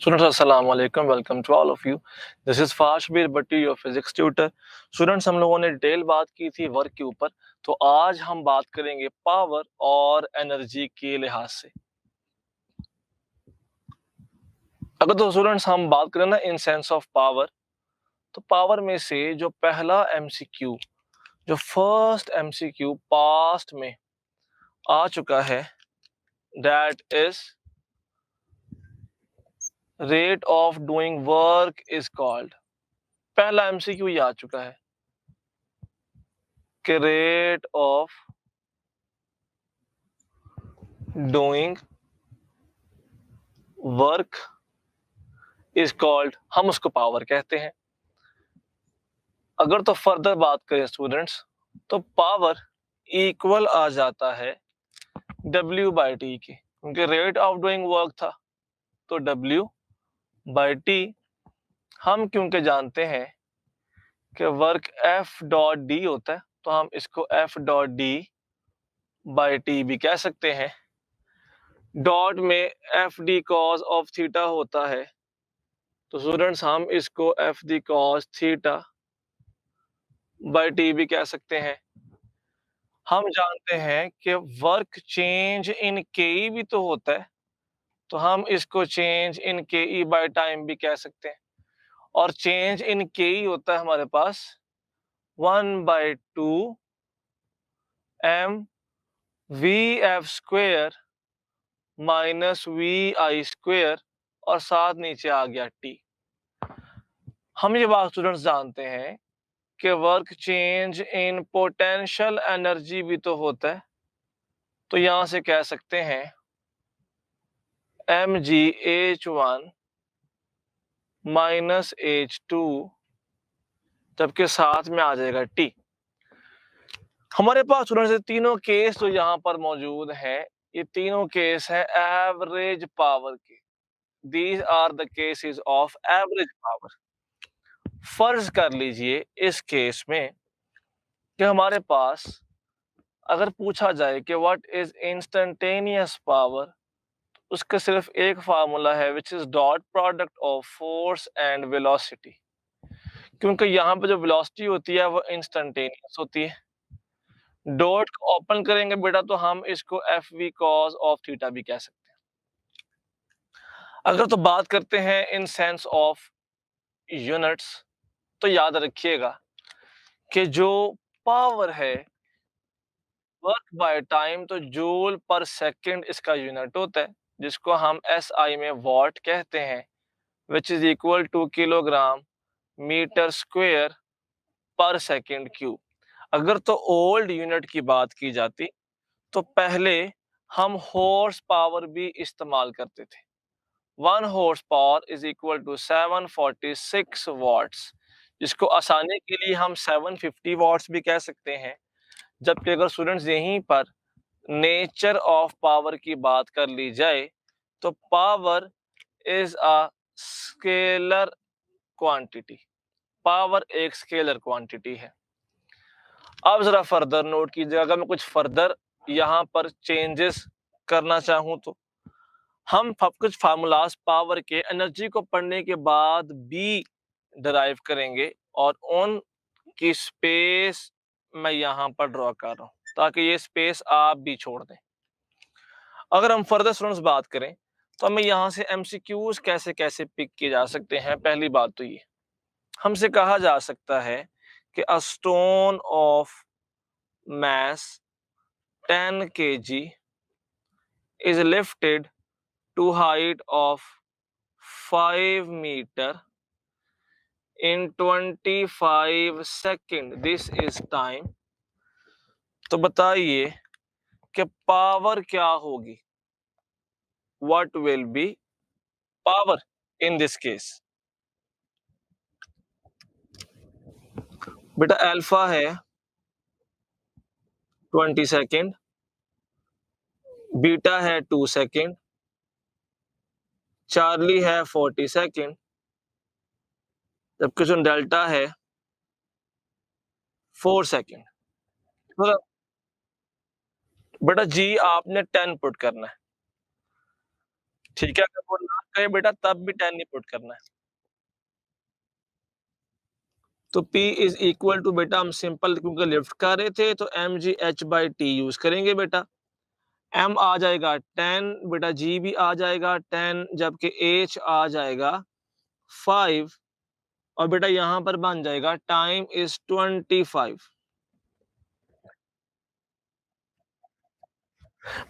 Students, assalamu alaikum. Welcome to all of you. This is फाशबीर Bhatti, your physics tutor. Students, हम लोगों ने detail बात की थी वर्क के ऊपर, तो आज हम बात करेंगे पावर और एनर्जी के लिहाज से। अगर तो स्टूडेंट्स हम बात करें ना इन सेंस ऑफ पावर, तो पावर में से जो पहला एमसीक्यू, जो फर्स्ट एमसीक्यू पास्ट में आ चुका है, that is rate of doing work is called. पहला एमसीक्यू ये आ चुका है कि rate of doing work is called, हम उसको पावर कहते हैं। अगर तो फर्दर बात करें स्टूडेंट्स, तो पावर इक्वल आ जाता है W बाई टी के, क्योंकि रेट ऑफ डूइंग वर्क था तो W बाई टी। हम क्योंकि जानते हैं कि वर्क F डॉट डी होता है, तो हम इसको F dot D by T भी कह सकते हैं। डॉट में F D cos of theta होता है, तो स्टूडेंट्स हम इसको F D cos theta by T भी कह सकते हैं। हम जानते हैं कि वर्क चेंज इन के ई भी तो होता है, तो हम इसको चेंज इन के ई बाई टाइम भी कह सकते हैं। और चेंज इन के ई होता है हमारे पास 1/2 M V F square minus V I square, और साथ नीचे आ गया टी। हम ये बात स्टूडेंट्स जानते हैं कि work change in potential energy भी तो होता है, तो यहां से कह सकते हैं M G H one minus H two, जबकि साथ में आ जाएगा टी। हमारे पास स्टूडेंट्स तीनों केस जो यहाँ पर मौजूद हैं, ये तीनों केस है एवरेज पावर के। These are the cases of average power. फर्ज कर लीजिए इस केस में कि हमारे पास अगर पूछा जाए कि व्हाट इज इंस्टेंटेनियस पावर, उसका सिर्फ एक फार्मूला है which is dot product of force and velocity. क्योंकि यहाँ पे जो वेलोसिटी होती है वो इंस्टेंटेनियस होती है। डॉट को ओपन करेंगे बेटा तो हम इसको F V cos of theta भी कह सकते हैं। अगर तो बात करते हैं इन सेंस ऑफ यूनिट्स, तो याद रखिएगा कि जो पावर है वर्क बाय टाइम, तो जूल पर सेकंड इसका यूनिट होता है, जिसको हम एसआई में वॉट कहते हैं, which is equal to kilogram meter square पर सेकंड क्यूब। अगर तो ओल्ड यूनिट की बात की जाती तो पहले हम हॉर्स पावर भी इस्तेमाल करते थे। 1 horse power is equal to 746 watts, जिसको आसानी के लिए हम 750 वॉट्स भी कह सकते हैं। जबकि अगर स्टूडेंट्स यहीं पर नेचर ऑफ पावर की बात कर ली जाए, तो power is a scalar quantity. Power एक स्केलर क्वांटिटी है। अब जरा फर्दर नोट कीजिएगा, अगर मैं कुछ फर्दर यहाँ पर चेंजेस करना चाहूं, तो हम कुछ फार्मूलाज पावर के एनर्जी को पढ़ने के बाद भी डिराइव करेंगे, और उन की स्पेस मैं यहाँ पर ड्रॉ कर रहा हूँ ताकि ये स्पेस आप भी छोड़ दें। अगर हम फर्दर स्टूडेंट्स बात करें, तो हमें यहाँ से एमसीक्यूज कैसे कैसे पिक किए जा सकते हैं। पहली बात तो ये हमसे कहा जा सकता है कि a stone of mass 10 kg is lifted to height of 5 meter in 25 second. This is time. तो बताइए कि पावर क्या होगी? What will be power in this case? बेटा अल्फा है 20 सेकेंड, बीटा है 2 सेकेंड, चार्ली है 40 सेकेंड, जबकि जो डेल्टा है 4 सेकेंड। तो बेटा जी आपने 10 पुट करना है। ठीक है? अगर वो ना कहे बेटा तब भी 10 ही पुट करना है। तो P इज़ इक्वल टू बेटा हम सिंपल क्योंकि लिफ्ट कर रहे थे तो mgh/t यूज़ करेंगे बेटा। m आ जाएगा 10 बेटा g भी आ जाएगा 10 जबकि h आ जाएगा 5 और बेटा यहाँ पर बन जाएगा टाइम इज़ 25।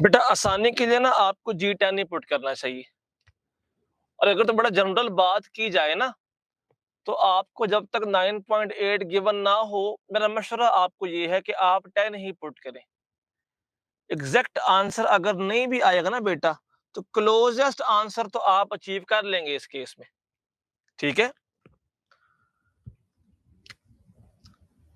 बेटा आसानी के लिए ना आपको G10 ही पुट करना चाहिए। और अगर तो बड़ा जनरल बात की जाए ना, तो आपको जब तक 9.8 गिवन ना हो, मेरा मशवरा आपको ये है कि आप 10 ही पुट करें। एग्ज़ैक्ट आंसर अगर नहीं भी आएगा ना बेटा, तो क्लोज़ेस्ट आंसर तो आप अचीव कर लेंगे इस केस में। ठीक है?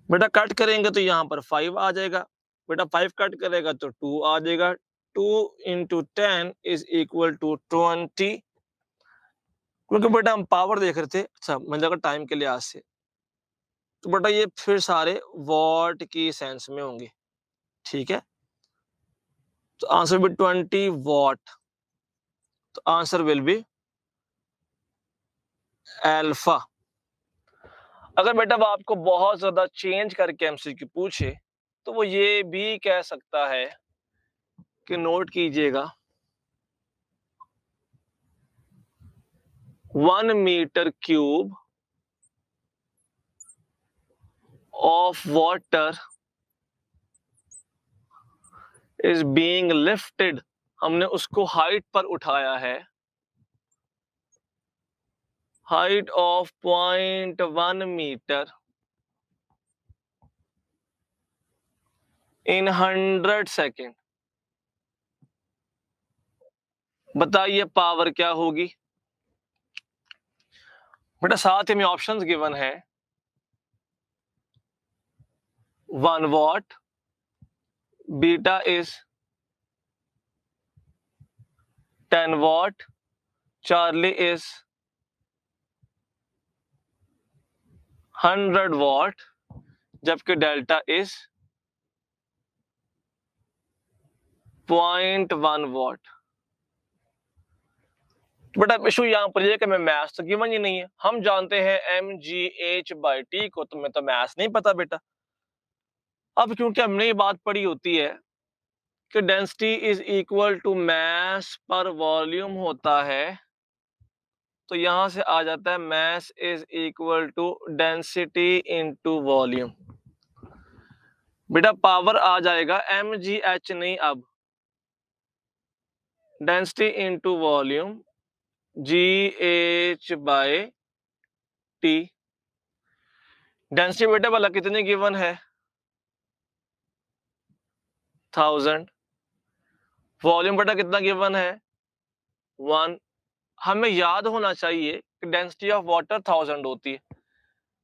बेटा कट करेंगे तो यहाँ पर 5 आ जाएगा। बेटा 5 कट करेगा तो 2 आ जाएगा। 2 into 10 इज़ इक्वल टू 20 क्योंकि बेटा हम पावर देख रहे थे, अच्छा मतलब अगर टाइम के लिहाज से, तो बेटा ये फिर सारे वॉट की सेंस में होंगे, ठीक है? तो आंसर विल बी 20 वॉट, तो आंसर विल बी अल्फा। अगर बेटा वो आपको बहुत ज़्यादा चेंज करके एमसीक्यू पूछे, तो वो ये भी कह सकता है कि नोट कीजिएगा 1 meter cube of water is being lifted, हमने उसको हाइट पर उठाया है, height of 0.1 meter in 100 second. बताइए पावर क्या होगी? बेटा साथ ही में ऑप्शंस गिवन है 1 what, beta is 10 what, Charlie is 100 what, जबकि डेल्टा इज 0.1 वॉट। बेटा इशू यहाँ पर ये कि मैं मैथ्स तो गिवन ही नहीं है, हम जानते हैं mgh/t को, तुम्हें तो मैथ्स नहीं पता बेटा। अब क्योंकि हमने ये बात पढ़ी होती है कि density is equal to mass पर वॉल्यूम होता है, तो यहां से आ जाता है mass is equal to density into volume. बेटा पावर आ जाएगा mgh नहीं, अब density into volume gh/t। Density बेटा वाला कितनी गिवन है? 1000। वॉल्यूम बेटा कितना गिवन है? 1। हमें याद होना चाहिए कि डेंसिटी ऑफ वाटर 1000 होती है।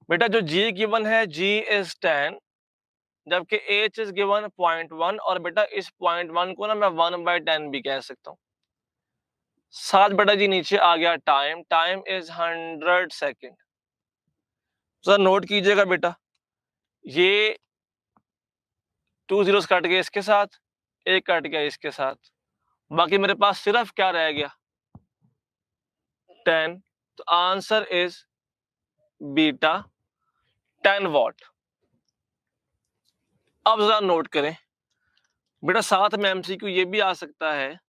बेटा जो G गिवन है G इज 10, जबकि H इज गिवन 0.1 और बेटा इस 0.1 को ना मैं 1/10 भी कह सकता हूँ। साथ बेटा जी नीचे आ गया time, time is 100 second. Sir note कीजिएगा बेटा, ये 2 जीरोस कट गए इसके साथ, एक कट गया इसके साथ, बाकी मेरे पास सिर्फ क्या रह गया? 10। तो आंसर इज बीटा 10 वॉट। अब जरा नोट करें बेटा, साथ में एमसीक्यू ये भी आ सकता है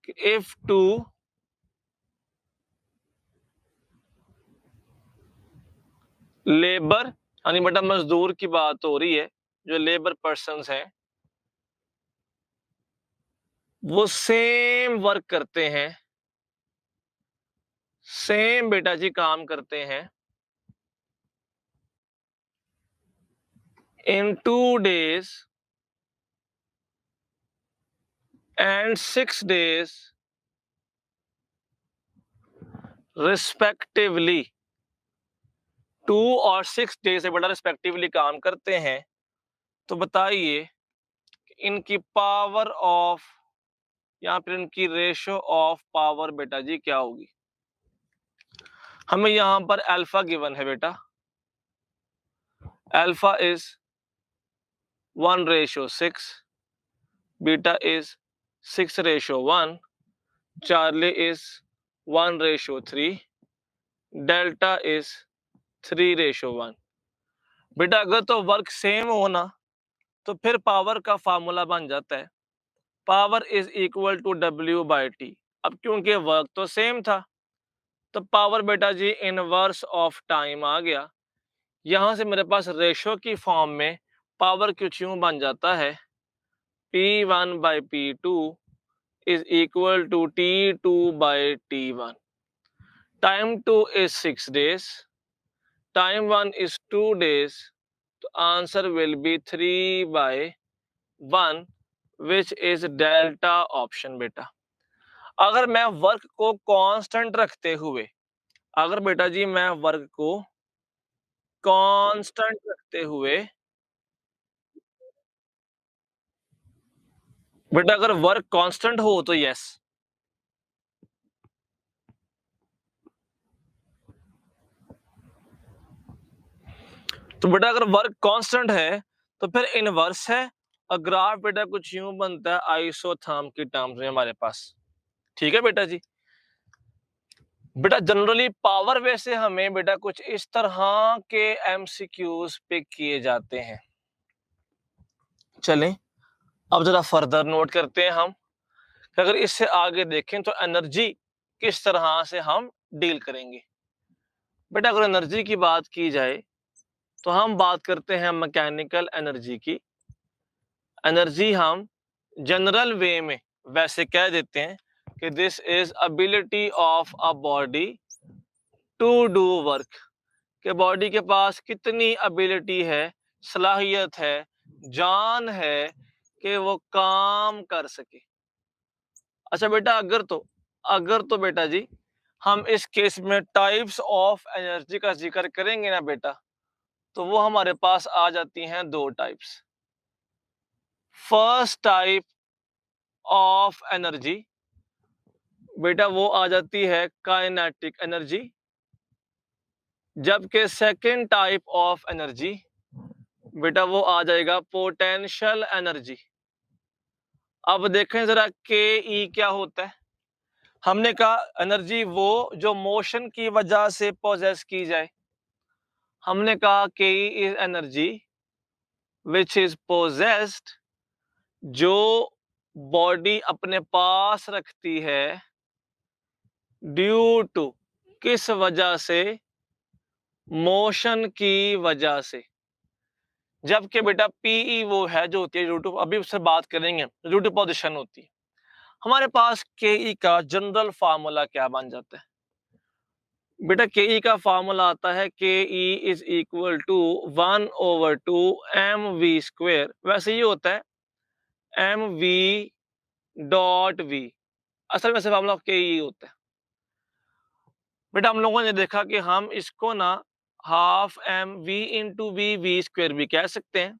कि इफ टू लेबर, यानी बेटा मजदूर की बात हो रही है, जो लेबर पर्सन्स हैं वो सेम वर्क करते हैं, सेम बेटा जी काम करते हैं इन 2 days and 6 days रिस्पेक्टिवली। 2 और 6 डे से बेटा रिस्पेक्टिवली काम करते हैं, तो बताइए इनकी पावर ऑफ या फिर इनकी रेशो ऑफ पावर बेटा जी क्या होगी? हमें यहां पर अल्फा गिवन है बेटा, alpha is 1/6, beta is 6/1, Charlie is 1:3, delta is 3:1। बेटा अगर तो वर्क सेम हो ना तो फिर पावर का फार्मूला बन जाता है power is equal to W/T। अब क्योंकि वर्क तो सेम था तो पावर बेटा जी इनवर्स ऑफ टाइम आ गया। यहां से मेरे पास रेशो की फॉर्म में पावर कुछ यूं बन जाता है P1/P2 is equal to T2/T1। Time 2 is 6 days, time 1 is 2 days, तो answer will be 3/1 which is delta option. बेटा अगर मैं वर्क को कांस्टेंट रखते हुए अगर बेटा जी मैं वर्क को कांस्टेंट रखते हुए बेटा अगर वर्क कांस्टेंट हो तो यस, तो बेटा अगर वर्क कांस्टेंट है तो फिर इनवर्स है और ग्राफ बेटा कुछ यूं बनता है आइसोथर्म की टर्म्स में हमारे पास। ठीक है बेटा जी। बेटा जनरली पावर वैसे हमें बेटा कुछ इस तरह के एमसीक्यूज पिक किए जाते हैं। चलें अब जरा फर्दर नोट करते हैं हम कि अगर इससे आगे देखें तो एनर्जी किस तरह से हम डील करेंगे। बेटा अगर एनर्जी की बात की जाए तो हम बात करते हैं मैकेनिकल एनर्जी की। एनर्जी हम जनरल वे में वैसे कह देते हैं कि this is ability of a body to do work, कि बॉडी के पास कितनी एबिलिटी है, सलाहियत है, जान है कि वो काम कर सके। अच्छा बेटा अगर तो बेटा जी हम इस केस में टाइप्स ऑफ एनर्जी का जिक्र करेंगे ना बेटा तो वो हमारे पास आ जाती हैं दो types. First type of energy बेटा वो आ जाती है काइनेटिक एनर्जी, जबकि सेकंड टाइप ऑफ एनर्जी बेटा वो आ जाएगा पोटेंशियल एनर्जी। अब देखें जरा के ई क्या होता है। हमने कहा एनर्जी वो जो मोशन की वजह से पोजेस की जाए। हमने कहा के E is energy which is possessed, जो बॉडी अपने पास रखती है ड्यू टू किस वजह से, मोशन की वजह से। जबकि बेटा पीई वो है जो होती है ड्यू टू, अभी उससे बात करेंगे, ड्यू टू पोजीशन होती है। हमारे पास के ई का जनरल फार्मूला क्या बन जाता है। बेटा के ई का फार्मूला आता है के E is equal to 1/2 mv²। वैसे ये होता है mv.v, असल में से फार्मूला के ई होता है। बेटा हम लोगों ने देखा कि हम इसको ना हाफ एम वी इंटू वी² भी कह सकते हैं,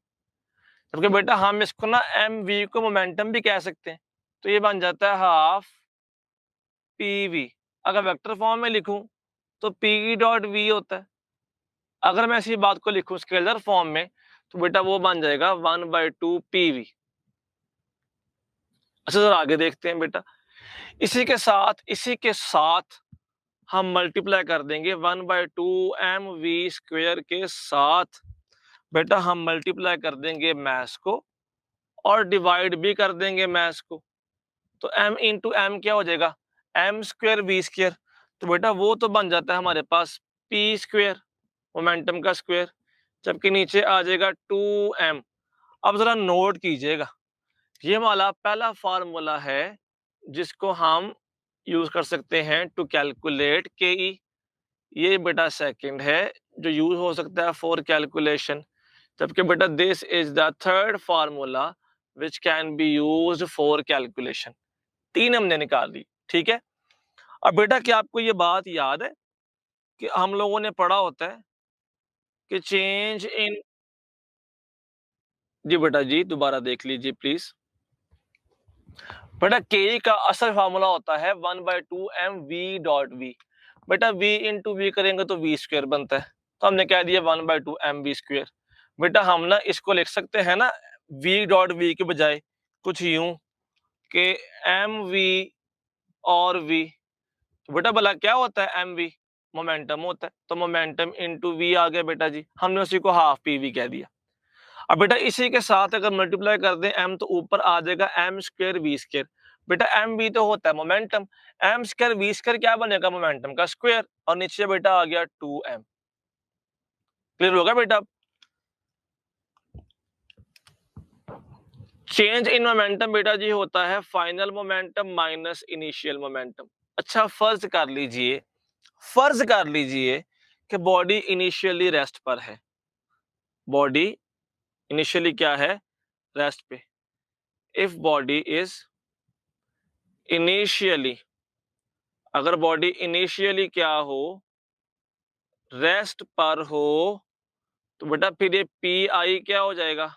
जबकि बेटा हम इसको ना एम वी को मोमेंटम भी कह सकते हैं, तो ये बन जाता है हाफ पी। अगर वेक्टर फॉर्म में लिखूं तो P.V होता है। अगर मैं इसी बात को लिखूं स्केलर फॉर्म में तो बेटा वो बन जाएगा 1/2 PV। अच्छा जरा आगे देखते हैं बेटा, इसी के साथ हम मल्टीप्लाई कर देंगे 1/2 mv² के साथ। बेटा हम मल्टीप्लाई कर देंगे मैस को और डिवाइड भी कर देंगे मैस को, तो m इंटू एम क्या हो जाएगा m²v²। तो बेटा वो तो बन जाता है हमारे पास p², मोमेंटम का स्क्वायर, जबकि नीचे आ जाएगा 2m। अब जरा नोट कीजिएगा, ये वाला पहला फार्मूला है जिसको हम यूज कर सकते हैं टू कैलकुलेट के ई। ये बेटा सेकंड है जो यूज हो सकता है फॉर कैलकुलेशन, जबकि बेटा this is the third formula which can be used for calculation. तीन हमने निकाल ली, ठीक है। अब बेटा क्या आपको ये बात याद है कि हम लोगों ने पढ़ा होता है कि चेंज इन, जी बेटा जी दोबारा देख लीजिए प्लीज। बेटा के का असल फार्मूला होता है 1/2 mv.v। बेटा v इंटू वी करेंगे तो v² बनता है, तो हमने कह दिया 1/2 mv²। बेटा हम ना इसको लिख सकते हैं ना v.v के बजाय कुछ यूं कि mv और v, तो बेटा भला क्या होता है mv, मोमेंटम होता है, तो मोमेंटम इंटू v आ गया बेटा जी, हमने उसी को हाफ pv कह दिया। अब बेटा इसी के साथ अगर मल्टीप्लाई कर दें m तो ऊपर आ जाएगा m स्क्वायर v स्क्वायर, बेटा एम वी तो होता है momentum, M square V square क्या बनेगा मोमेंटम का स्क्वायर, और नीचे बेटा आ गया 2m। क्लियर होगा बेटा? चेंज इन मोमेंटम बेटा जी होता है final momentum minus initial momentum. अच्छा फर्ज कर लीजिए कि बॉडी इनिशियली रेस्ट पर है, बॉडी इनिशियली क्या है, रेस्ट पे। इफ बॉडी इज इनिशियली, अगर बॉडी इनिशियली क्या हो, रेस्ट पर हो, तो बेटा फिर ये पी आई क्या हो जाएगा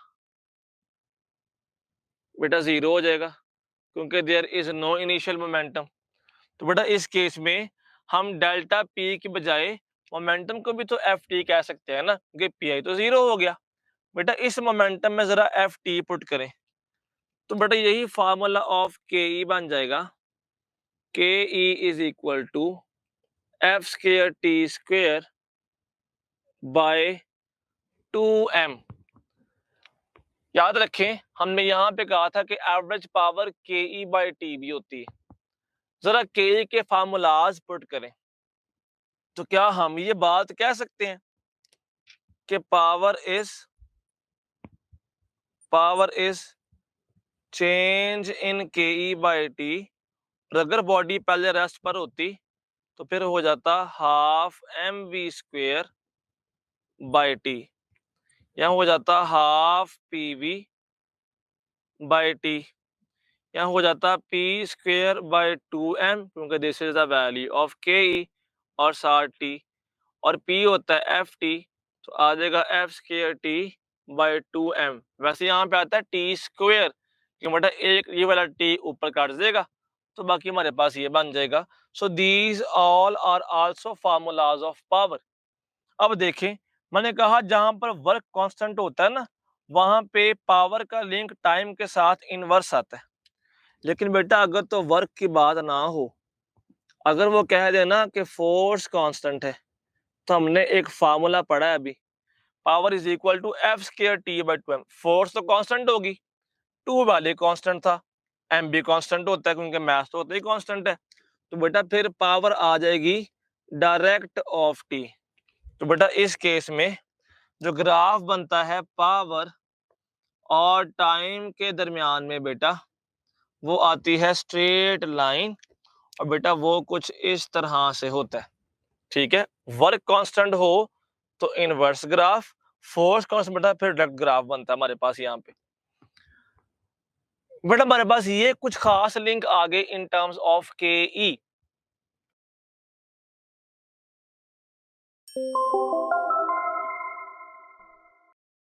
बेटा, जीरो हो जाएगा, क्योंकि there is no initial momentum. तो बेटा इस केस में हम डेल्टा पी की बजाय मोमेंटम को भी तो एफ टी कह सकते हैं ना, क्योंकि पी आई तो जीरो हो गया। बेटा इस मोमेंटम में जरा एफ टी पुट करें, तो बेटा यही फार्मूला ऑफ के ई बन जाएगा, K E is equal to F square T square by 2m। याद रखें हमने यहाँ पे कहा था कि एवरेज पावर के ई बाई टी भी होती है। जरा के ई के फार्मूलाज पुट करें, तो क्या हम ये बात कह सकते हैं कि पावर इज चेंज इन के ई बाई टी, और अगर बॉडी पहले रेस्ट पर होती तो फिर हो जाता half M V square by T, यहाँ हो जाता half P V by T, यहाँ हो जाता पी स्क्वेयर बाई 2m, क्योंकि this is the value of K E और साथ टी, और p होता है एफ टी, तो आ जाएगा F square T by 2m। वैसे यहाँ पे आता है टी स्क्वेयर, कि बेटा एक ये वाला टी ऊपर काट देगा, तो बाकी हमारे पास ये बन जाएगा। So these all are also formulas of power. अब देखें मैंने कहा जहां पर वर्क कांस्टेंट होता है ना, वहां पे पावर का लिंक टाइम के साथ इनवर्स आता है। लेकिन बेटा अगर तो वर्क की बात ना हो, अगर वो कह देना कि फोर्स कांस्टेंट है, तो हमने एक फार्मूला पढ़ा है अभी, power is equal to F square T by 2m। Force तो कांस्टेंट होगी, टू वाले कांस्टेंट था, एम भी कांस्टेंट होता है क्योंकि मैथ तो होता ही कांस्टेंट है, तो बेटा फिर पावर आ जाएगी डायरेक्ट ऑफ टी। तो बेटा इस केस में जो ग्राफ बनता है पावर और टाइम के दरमियान में बेटा, वो आती है स्ट्रेट लाइन, और बेटा वो कुछ इस तरह से होता है। ठीक है, वर्क कांस्टेंट हो तो इनवर्स ग्राफ, फोर्स कांस्टेंट बेटा फिर डायरेक्ट ग्राफ बनता है हमारे पास यहाँ पे। बेटा हमारे पास ये कुछ खास लिंक आ गए in terms of K E.